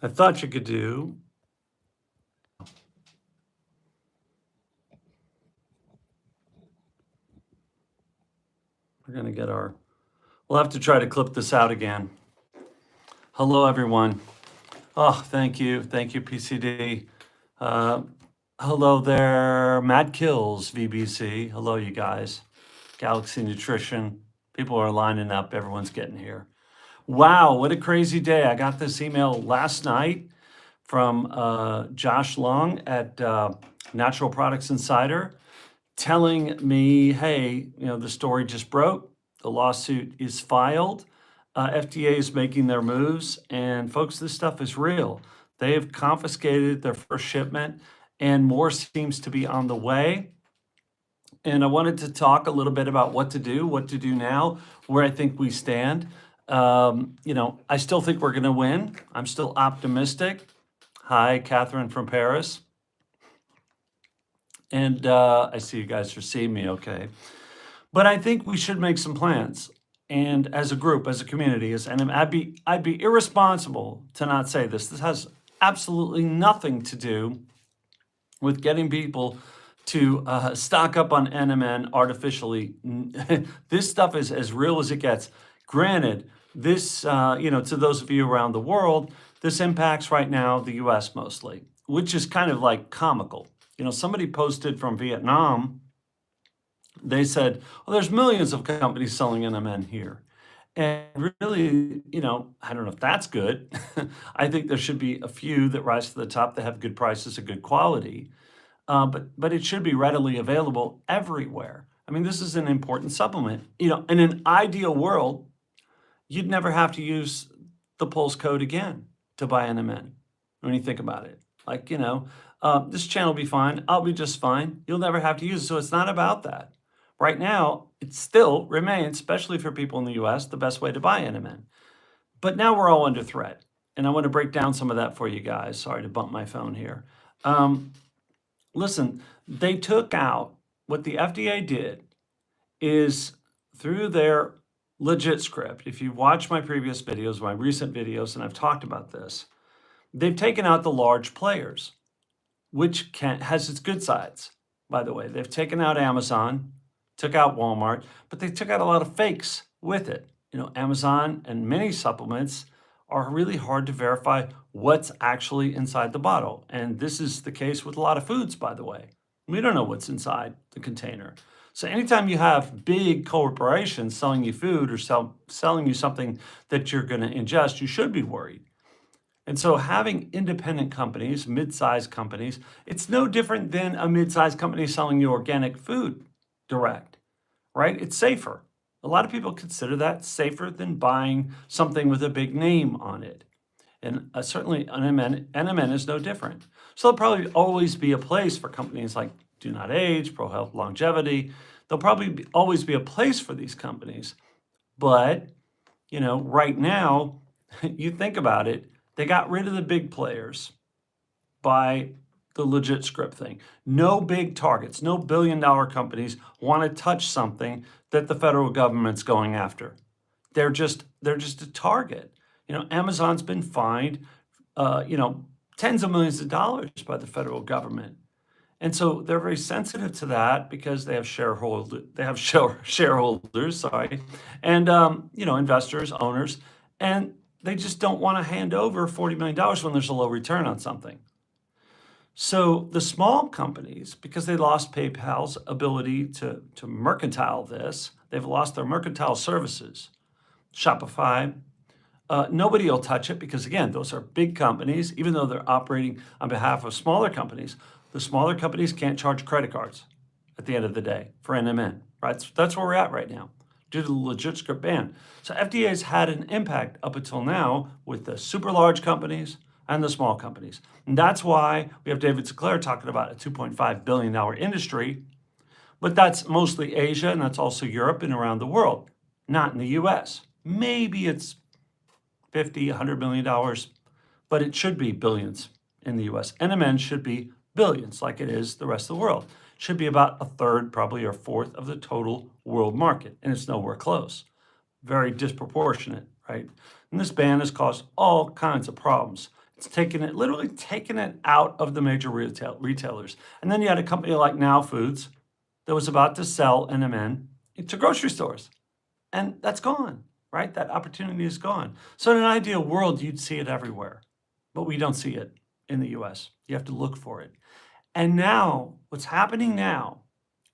I thought you could do. We're going to get our. We'll have to try to clip this out again. Hello, everyone. Oh, thank you. Thank you, PCD. Hello there, Mad Kills, VBC. Hello, you guys. Galaxy Nutrition. People are lining up. Everyone's getting here. Wow, what a crazy day. I got this email last night from Josh Long at Natural Products Insider telling me, hey, the story just broke. The lawsuit is filed. FDA is making their moves. And folks, this stuff is real. They have confiscated their first shipment and more seems to be on the way. And I wanted to talk a little bit about what to do now, where I think we stand. I still think we're going to win. I'm still optimistic. Hi, Catherine from Paris. And I see you guys are seeing me okay. But I think we should make some plans. And as a group, as a community, I'd be irresponsible to not say this. This has absolutely nothing to do with getting people to stock up on NMN artificially. This stuff is as real as it gets. Granted, this, to those of you around the world, this impacts right now the US mostly, which is kind of like comical. Somebody posted from Vietnam, they said, well, there's millions of companies selling NMN here. And really, I don't know if that's good. I think there should be a few that rise to the top that have good prices and good quality. But it should be readily available everywhere. I mean, this is an important supplement. In an ideal world, you'd never have to use the Pulse code again to buy NMN when you think about it. This channel will be fine. I'll be just fine. You'll never have to use it. So it's not about that. Right now, it still remains, especially for people in the US, the best way to buy NMN. But now we're all under threat. And I want to break down some of that for you guys. Sorry to bump my phone here. Listen, they took out, what the FDA did is through their legit script. If you watch my previous videos, my recent videos, and I've talked about this, they've taken out the large players, which has its good sides, by the way. They've taken out Amazon, took out Walmart, but they took out a lot of fakes with it. Amazon and many supplements are really hard to verify what's actually inside the bottle. And this is the case with a lot of foods, by the way. We don't know what's inside the container. So anytime you have big corporations selling you food or selling you something that you're going to ingest, you should be worried. And so having independent companies, mid-sized companies, it's no different than a mid-sized company selling you organic food direct, right? It's safer. A lot of people consider that safer than buying something with a big name on it. And certainly NMN is no different. So there'll probably always be a place for companies like DoNotAge, Pro Health Longevity. There'll probably always be a place for these companies. But, right now, you think about it, they got rid of the big players by the legit script thing. No big targets, no billion-dollar companies want to touch something that the federal government's going after. They're just a target. Amazon's been fined, tens of millions of dollars by the federal government. And so they're very sensitive to that because they have shareholders, and investors, owners, and they just don't want to hand over $40 million when there's a low return on something. So the small companies, because they lost PayPal's ability to mercantile this, they've lost their mercantile services. Shopify, nobody will touch it because, again, those are big companies, even though they're operating on behalf of smaller companies. The smaller companies can't charge credit cards at the end of the day for NMN, right? So that's where we're at right now due to the legit script ban. So FDA has had an impact up until now with the super large companies and the small companies. And that's why we have David Sinclair talking about a $2.5 billion industry, but that's mostly Asia and that's also Europe and around the world, not in the US. Maybe it's $50, $100 million, but it should be billions in the US. NMN should be billions like it is the rest of the world. It should be about a third, probably, or fourth of the total world market, and it's nowhere close. Very disproportionate, right? And this ban has caused all kinds of problems. It's literally taken it out of the major retailers. And then you had a company like Now Foods that was about to sell NMN into grocery stores. And that's gone, right? That opportunity is gone. So in an ideal world, you'd see it everywhere, but we don't see it in the US. You have to look for it. And now, what's happening now,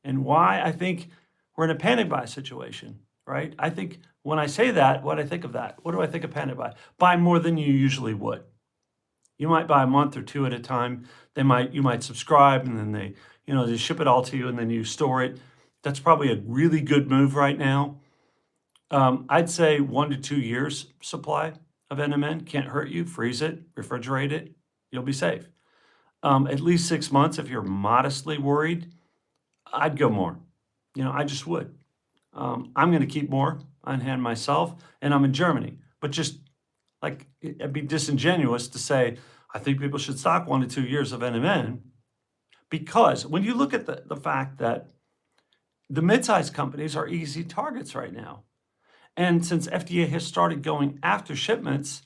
and why I think we're in a panic buy situation, right? I think when I say that, what I think of that, what do I think of panic buy? Buy more than you usually would. You might buy a month or two at a time. You might subscribe, and then they ship it all to you, and then you store it. That's probably a really good move right now. I'd say 1 to 2 years supply of NMN can't hurt you. Freeze it, refrigerate it, you'll be safe. At least 6 months if you're modestly worried. I'd go more. I just would. I'm going to keep more on hand myself, and I'm in Germany. But just like it'd be disingenuous to say I think people should stock 1 to 2 years of NMN, because when you look at the fact that the mid-sized companies are easy targets right now. And since FDA has started going after shipments,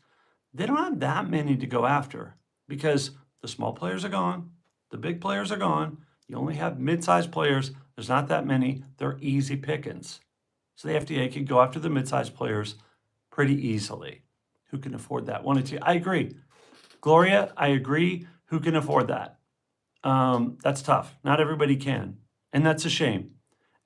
they don't have that many to go after because the small players are gone, the big players are gone. You only have mid-sized players. There's not that many. They're easy pickings. So the FDA can go after the mid-sized players pretty easily. Who can afford that? 1 or 2. I agree. Gloria, I agree. Who can afford that? That's tough. Not everybody can. And that's a shame.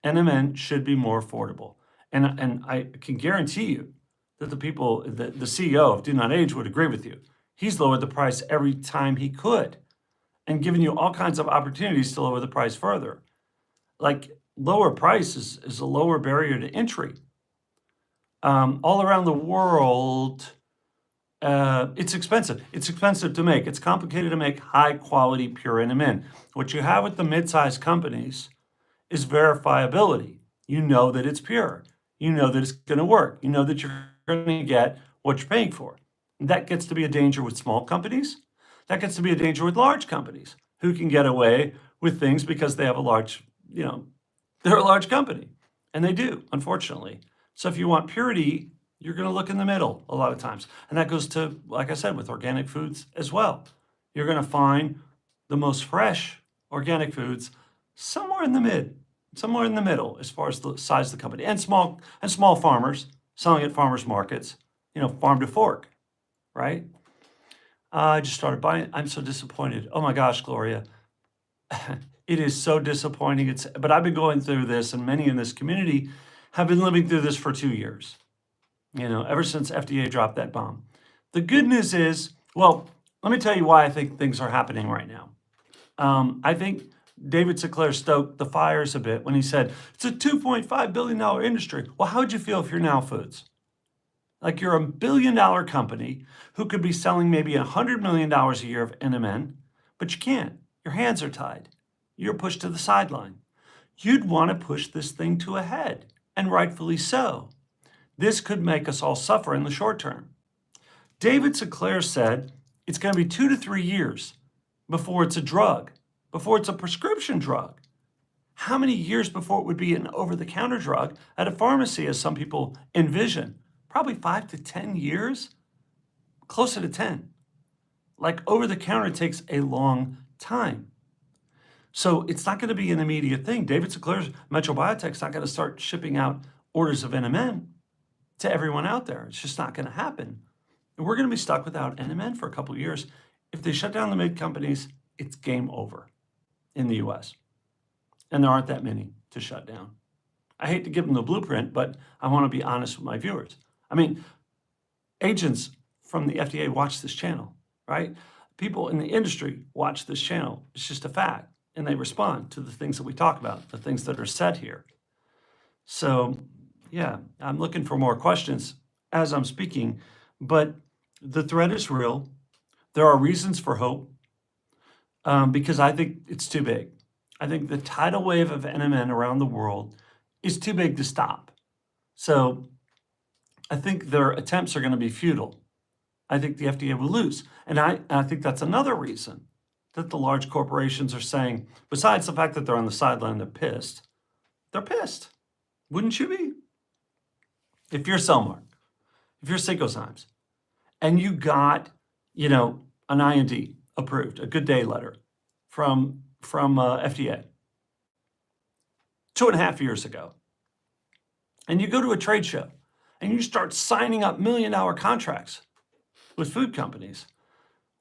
NMN should be more affordable. And I can guarantee you that the CEO of DoNotAge would agree with you. He's lowered the price every time he could and given you all kinds of opportunities to lower the price further. Like lower price is a lower barrier to entry. All around the world, it's expensive. It's expensive to make. It's complicated to make high quality pure NMN. What you have with the mid-sized companies is verifiability. You know that it's pure. You know that it's going to work. You know that you're going to get what you're paying for. And that gets to be a danger with small companies. That gets to be a danger with large companies who can get away with things because they have they're a large company. And they do, unfortunately. So if you want purity, you're going to look in the middle a lot of times. And that goes to, like I said, with organic foods as well. You're going to find the most fresh organic foods somewhere in the middle as far as the size of the company, and small farmers selling at farmers markets, farm to fork, right? I just started buying. I'm so disappointed. Oh my gosh, Gloria. It is so disappointing. But I've been going through this, and many in this community have been living through this for 2 years, ever since FDA dropped that bomb. The good news is, well, let me tell you why I think things are happening right now. I think David Sinclair stoked the fires a bit when he said, it's a $2.5 billion industry. Well, how would you feel if you're Now Foods? Like you're a $1 billion company who could be selling maybe $100 million a year of NMN, but you can't. Your hands are tied. You're pushed to the sideline. You'd want to push this thing to a head, and rightfully so. This could make us all suffer in the short term. David Sinclair said it's going to be 2 to 3 years before it's a drug, before it's a prescription drug. How many years before it would be an over-the-counter drug at a pharmacy, as some people envision? Probably 5 to 10 years, closer to 10. Like over-the-counter takes a long time. So it's not going to be an immediate thing. David Sinclair's Metro Biotech's not going to start shipping out orders of NMN to everyone out there. It's just not going to happen. And we're going to be stuck without NMN for a couple of years. If they shut down the mid companies, it's game over in the US. And there aren't that many to shut down. I hate to give them the blueprint, but I want to be honest with my viewers. I mean, agents from the FDA watch this channel, right? People in the industry watch this channel. It's just a fact. And they respond to the things that we talk about, the things that are said here. So, yeah, I'm looking for more questions as I'm speaking, but the threat is real. There are reasons for hope because I think it's too big. I think the tidal wave of NMN around the world is too big to stop. So I think their attempts are going to be futile. I think the FDA will lose. And I think that's another reason that the large corporations are saying, besides the fact that they're on the sideline, they're pissed. They're pissed. Wouldn't you be? If you're Cellmark, if you're Cinco Times, and you got, an IND approved, a good day letter from FDA 2.5 years ago. And you go to a trade show and you start signing up $1 million contracts with food companies.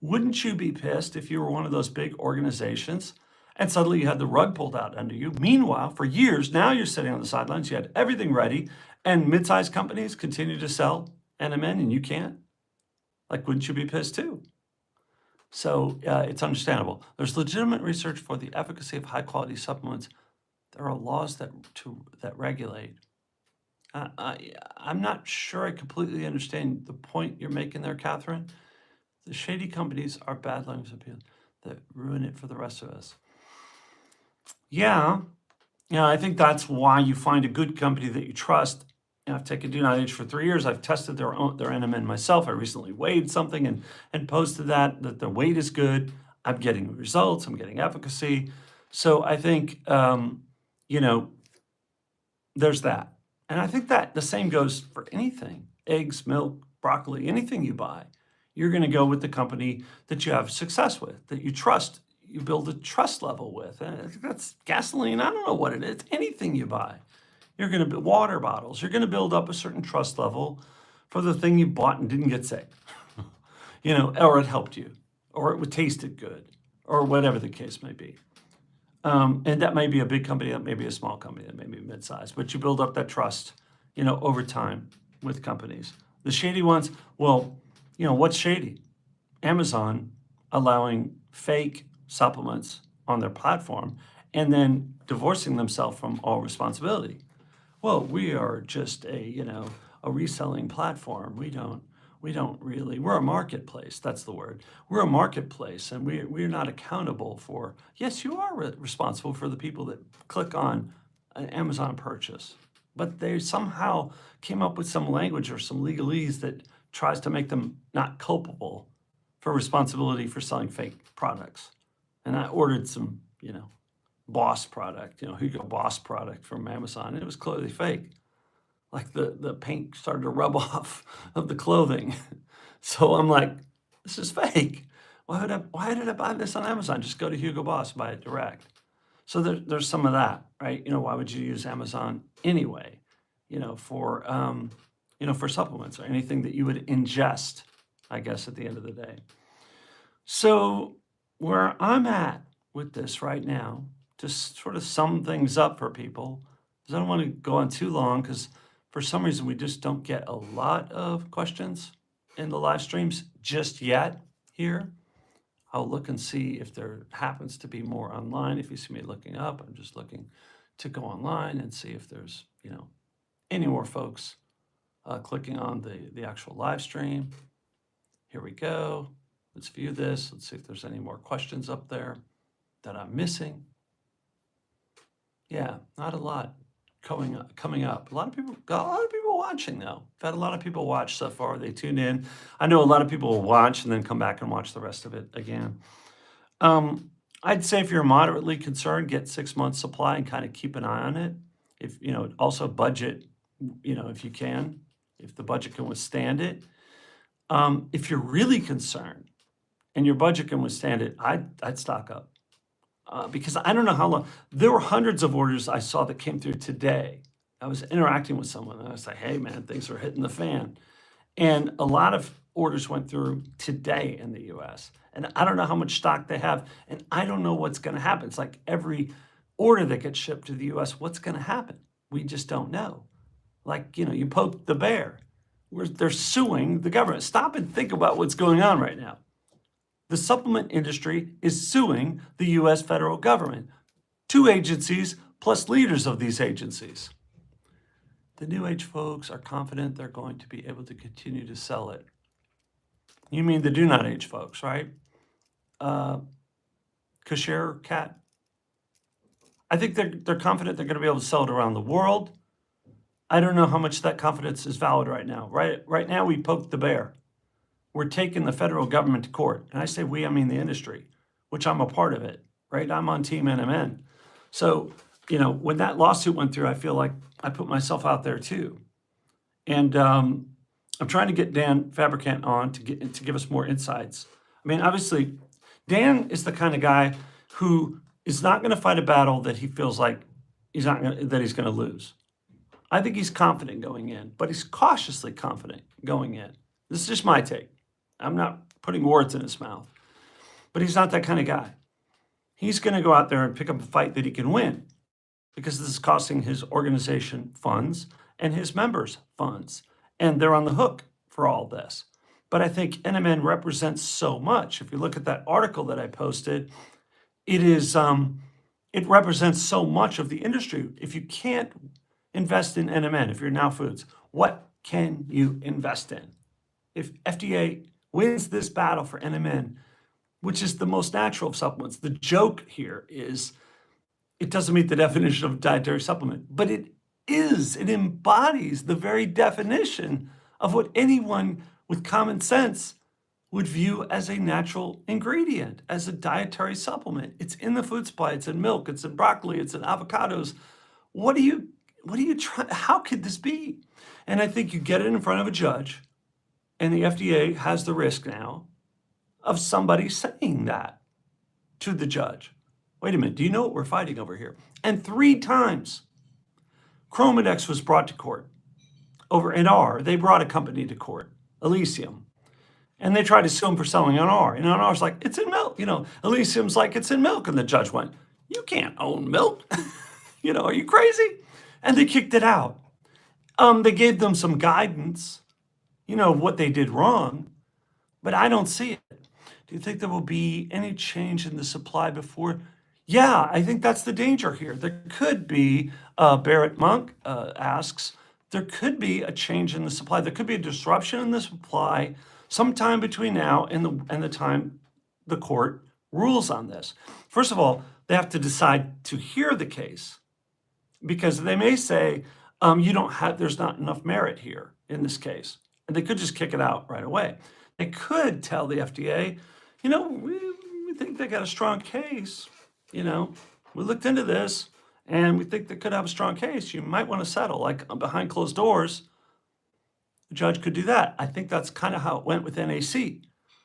Wouldn't you be pissed if you were one of those big organizations and suddenly you had the rug pulled out under you? Meanwhile, for years, now you're sitting on the sidelines, you had everything ready, and mid-sized companies continue to sell NMN and you can't? Like, wouldn't you be pissed too? So it's understandable. There's legitimate research for the efficacy of high-quality supplements. There are laws that regulate. I'm not sure I completely understand the point you're making there, Catherine. The shady companies are bad language appeals that ruin it for the rest of us. Yeah, I think that's why you find a good company that you trust. I've taken DoNotAge for 3 years. I've tested their NMN myself. I recently weighed something and posted that the weight is good. I'm getting results. I'm getting efficacy. So I think, there's that. And I think that the same goes for anything, eggs, milk, broccoli, anything you buy. You're going to go with the company that you have success with, that you trust, you build a trust level with. And that's gasoline. I don't know what it is. Anything you buy. You're going to build water bottles. You're going to build up a certain trust level for the thing you bought and didn't get sick, or it helped you, or it tasted good, or whatever the case may be. And that may be a big company, that may be a small company, that may be mid-sized, but you build up that trust, over time with companies. The shady ones, well, what's shady? Amazon allowing fake supplements on their platform and then divorcing themselves from all responsibility. Well, we are just a reselling platform. We're a marketplace. That's the word. We're a marketplace, and we're not accountable for, yes, you are responsible for the people that click on an Amazon purchase, but they somehow came up with some language or some legalese that tries to make them not culpable for responsibility for selling fake products. And I ordered some, Boss product, Hugo Boss product from Amazon, and it was clearly fake. Like the paint started to rub off of the clothing. So I'm like, this is fake. Why did I buy this on Amazon? Just go to Hugo Boss, buy it direct. So there's some of that, right? Why would you use Amazon anyway? For supplements or anything that you would ingest, I guess, at the end of the day. So where I'm at with this right now, to sort of sum things up for people, because I don't want to go on too long, because for some reason we just don't get a lot of questions in the live streams just yet here. I'll look and see if there happens to be more online. If you see me looking up, I'm just looking to go online and see if there's, any more folks clicking on the actual live stream. Here we go. Let's view this. Let's see if there's any more questions up there that I'm missing. Yeah, not a lot coming up. A lot of people watching though. I've had a lot of people watch so far. They tune in. I know a lot of people will watch and then come back and watch the rest of it again. I'd say if you're moderately concerned, get 6 months supply and kind of keep an eye on it. If also budget, if you can, if the budget can withstand it. If you're really concerned and your budget can withstand it, I'd stock up. Because I don't know how long. There were hundreds of orders I saw that came through today. I was interacting with someone and I was like, hey man, things are hitting the fan. And a lot of orders went through today in the US. And I don't know how much stock they have. And I don't know what's going to happen. It's like every order that gets shipped to the US, what's going to happen? We just don't know. Like, you poke the bear. They're suing the government. Stop and think about what's going on right now. The supplement industry is suing the U.S. federal government, 2 agencies plus leaders of these agencies. The New Age folks are confident they're going to be able to continue to sell it. You mean the DoNotAge folks, right? Kasher Cat. I think they're confident they're going to be able to sell it around the world. I don't know how much that confidence is valid right now. Right now, we poked the bear. We're taking the federal government to court. And I say we, I mean the industry, which I'm a part of it, right? I'm on Team NMN. So, when that lawsuit went through, I feel like I put myself out there too. And I'm trying to get Dan Fabricant on to give us more insights I mean, obviously, Dan is the kind of guy who is not going to fight a battle that he feels like he's going to lose. I think he's confident going in, but he's cautiously confident going in. This is just my take. I'm not putting words in his mouth, but he's not that kind of guy. He's going to go out there and pick up a fight that he can win because this is costing his organization funds and his members funds, and they're on the hook for all this. But I think NMN represents so much. If you look at that article that I posted, it represents so much of the industry. If you can't invest in NMN, if you're Now Foods, what can you invest in? If FDA wins this battle for NMN, which is the most natural of supplements, the joke here is it doesn't meet the definition of dietary supplement, but it embodies the very definition of what anyone with common sense would view as a natural ingredient, as a dietary supplement. It's in the food supply, it's in milk, it's in broccoli, it's in avocados. What are you trying, how could this be? And I think you get it in front of a judge, and the FDA has the risk now of somebody saying that to the judge. Wait a minute, do you know what we're fighting over here? And 3 times, Chromadex was brought to court. Over NR, they brought a company to court, Elysium, and they tried to sue him for selling NR. And NR's like, it's in milk. Elysium's like, it's in milk. And the judge went, you can't own milk. Are you crazy? And they kicked it out. They gave them some guidance, what they did wrong, but I don't see it. Do you think there will be any change in the supply before? Yeah, I think that's the danger here. There could be, Barrett Monk asks, there could be a change in the supply. There could be a disruption in the supply sometime between now and the time the court rules on this. First of all, they have to decide to hear the case because they may say, there's not enough merit here in this case. And they could just kick it out right away. They could tell the FDA, we think they got a strong case. We looked into this and we think they could have a strong case. You might want to settle, like behind closed doors. The judge could do that. I think that's kind of how it went with NAC.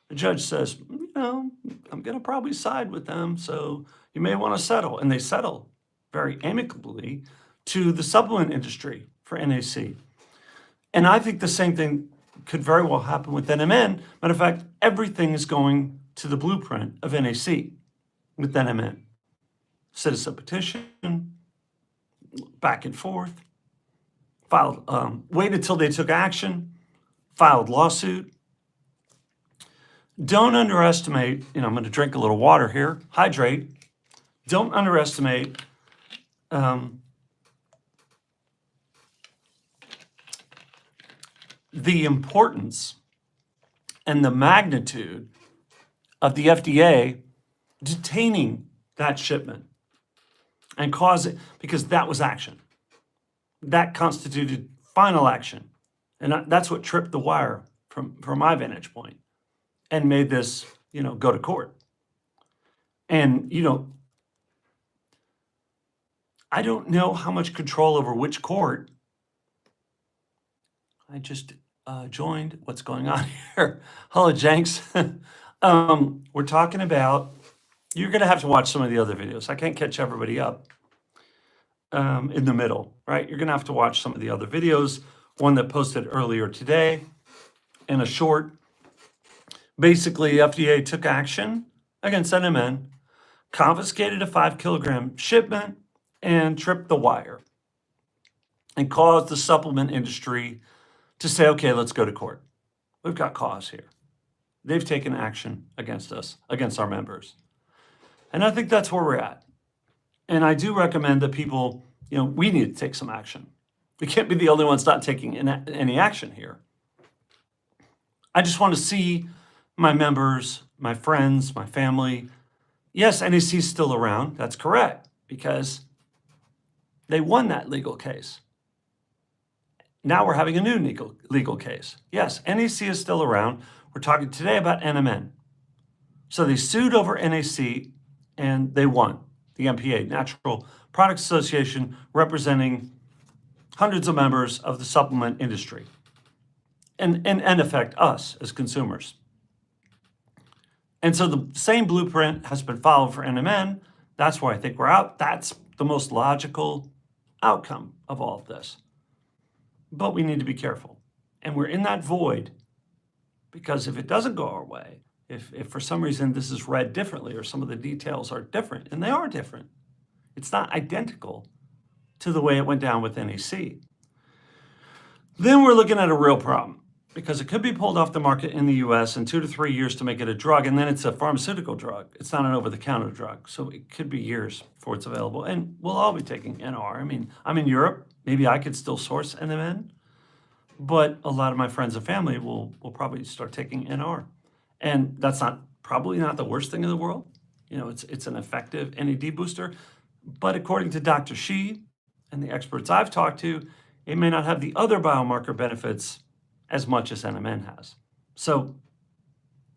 The judge says, I'm going to probably side with them, so you may want to settle. And they settle very amicably to the supplement industry for NAC. And I think the same thing could very well happen with NMN. Matter of fact, everything is going to the blueprint of NAC with NMN. Citizen petition, back and forth, filed, waited till they took action, filed lawsuit. Don't underestimate, I'm going to drink a little water here, hydrate. Don't underestimate the importance and the magnitude of the FDA detaining that shipment and cause it, because that was action. That constituted final action. And that's what tripped the wire from my vantage point and made this, go to court. And, I don't know how much control over which court. I just joined. What's going on here? Hello, Jenks. We're talking about, you're going to have to watch some of the other videos. I can't catch everybody up in the middle, right? You're going to have to watch some of the other videos. One that posted earlier today and a short. Basically, FDA took action against NMN, confiscated a 5-kilogram shipment, and tripped the wire and caused the supplement industry to say, okay, let's go to court. We've got cause here. They've taken action against us, against our members. And I think that's where we're at. And I do recommend that people, we need to take some action. We can't be the only ones not taking any action here. I just want to see my members, my friends, my family. Yes, NEC is still around. That's correct, because they won that legal case. Now we're having a new legal case. Yes, NEC is still around. We're talking today about NMN. So they sued over NAC and they won. The NPA, Natural Products Association, representing hundreds of members of the supplement industry and affect us as consumers. And so the same blueprint has been followed for NMN. That's where I think we're out. That's the most logical outcome of all of this. But we need to be careful. And we're in that void because if it doesn't go our way, if for some reason this is read differently or some of the details are different, and they are different, it's not identical to the way it went down with NEC, then we're looking at a real problem because it could be pulled off the market in the US in 2 to 3 years to make it a drug, and then it's a pharmaceutical drug. It's not an over-the-counter drug, so it could be years before it's available. And we'll all be taking NR. I mean, I'm in Europe. Maybe I could still source NMN, but a lot of my friends and family will probably start taking NR. And that's probably not the worst thing in the world. You know, it's an effective NAD booster, but according to Dr. Shi and the experts I've talked to, it may not have the other biomarker benefits as much as NMN has. So,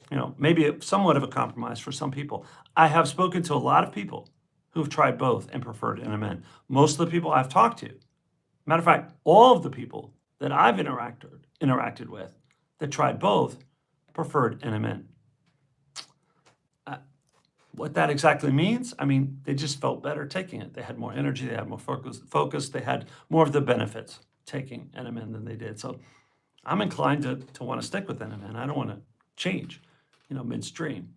you know, maybe somewhat of a compromise for some people. I have spoken to a lot of people who've tried both and preferred NMN. Most of the people I've talked to, matter of fact, all of the people that I've interacted with that tried both preferred NMN. What that exactly means, I mean, they just felt better taking it. They had more energy, they had more focus, they had more of the benefits taking NMN than they did. So I'm inclined to want to stick with NMN. I don't want to change, you know, midstream.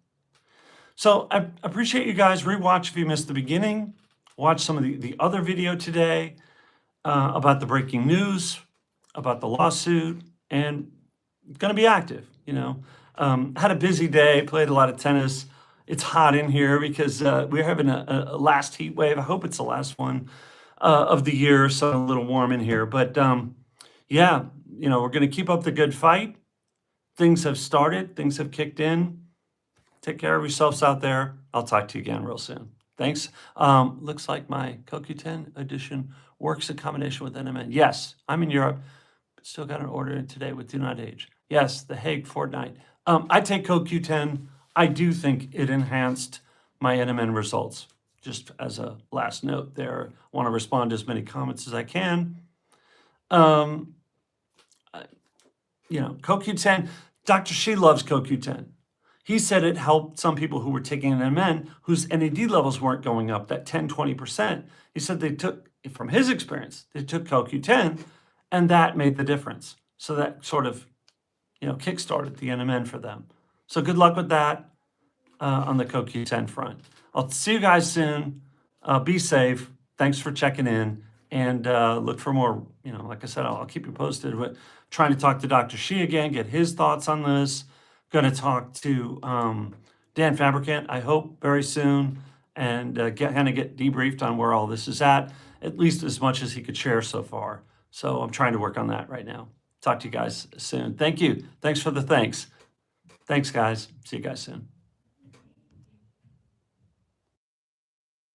So I appreciate you guys. Rewatch if you missed the beginning. Watch some of the other video today about the breaking news, about the lawsuit, and going to be active, you know. Had a busy day, played a lot of tennis. It's hot in here because we're having a last heat wave. I hope it's the last one of the year, so a little warm in here. But yeah, you know, we're going to keep up the good fight. Things have started. Things have kicked in. Take care of yourselves out there. I'll talk to you again real soon. Thanks. Looks like my CoQ10 edition works in combination with NMN. Yes, I'm in Europe, but still got an order in today with DoNotAge. Yes, the Hague fortnight. I take CoQ10. I do think it enhanced my NMN results. Just as a last note there, I want to respond to as many comments as I can. You know, CoQ10, Dr. Shi loves CoQ10. He said it helped some people who were taking an NMN whose NAD levels weren't going up, that 10, 20%. He said they took, from his experience, they took CoQ10 and that made the difference. So that sort of, you know, kickstarted the NMN for them. So good luck with that on the CoQ10 front. I'll see you guys soon. Be safe. Thanks for checking in and look for more, you know, like I said, I'll keep you posted. But trying to talk to Dr. Shi again, get his thoughts on this. Going to talk to Dan Fabricant, I hope, very soon, and kind of get debriefed on where all this is at least as much as he could share so far. So I'm trying to work on that right now. Talk to you guys soon. Thank you. Thanks for the thanks. Thanks, guys. See you guys soon.